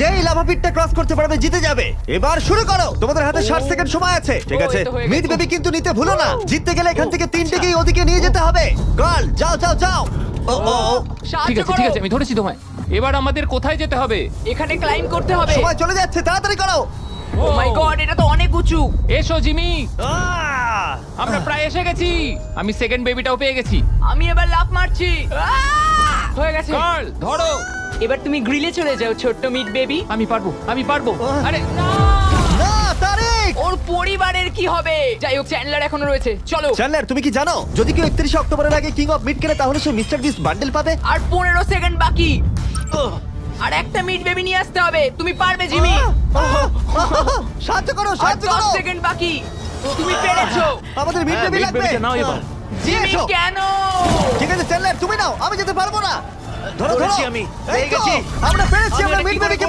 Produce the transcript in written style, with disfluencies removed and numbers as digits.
যেই lava পিটটা cross করতে পারবে জিতে যাবে। এবার শুরু করো, তোমাদের হাতে 60 সেকেন্ড সময় আছে। ঠিক ও, আছে, এই তো হয়ে মিড গেছে। বেবি কিন্তু নিতে ভুলো না। জিততে গেলে এখান থেকে তিনটেকেই ওদিকে নিয়ে যেতে হবে। গার্ল যাও যাও যাও। ও ও ও, ঠিক সাহায্য আছে ঠিক করো। আছে, আমি ধরেছি তোমায়। এবার আমাদের কোথায় যেতে হবে? এখানে ক্লাইম করতে হবে। সময় চলে যাচ্ছে, তাড়াতাড়ি করো। ও মাই গড, এটা তো অনেক উঁচু। এসো জিমি, আহ! আমরা প্রায় এসে গেছি। আমি সেকেন্ড বেবিটাও পেয়ে গেছি। আমি এবার লাফ মারছি। হয়ে গেছে। কার্ল ধরো। এবার তুমি গ্রিলে চলে যাও ছোট্ট মিট বেবি। আমি পারবো, আমি পারবো। আরে না! না তারিক। ওর পরিবারের কি হবে? যাই হোক, চ্যান্ডলার এখনো রয়েছে। চলো। চ্যান্ডলার তুমি কি জানো যদি কেউ 31 অক্টোবরের আগে কিং অফ মিড কেনে তাহলে সে মিস্টার বিস্ট বান্ডেল পাবে? আর 15 সেকেন্ড বাকি। আর একটা মিট বেবি নিয়ে আসতে হবে। তুমি পারবে জিমি। সাহায্য করো, আর সাহায্য 10 করো। সেকেন্ড বাকি। তুমি পেরেছো। আমাদের মিড বেবি মিড লাগবে। বেবিটা নাও এবার। জিমি এসো। কেন? ঠিক আছে চ্যান্ডলার তুমি নাও, আমি যেতে পারবো না। ধরো ধরো ধরেছি আমি, এই পেয়ে তো, গেছি। আমরা পেরেছি, আমি আমরা এটা মিড কি করে বেবিকে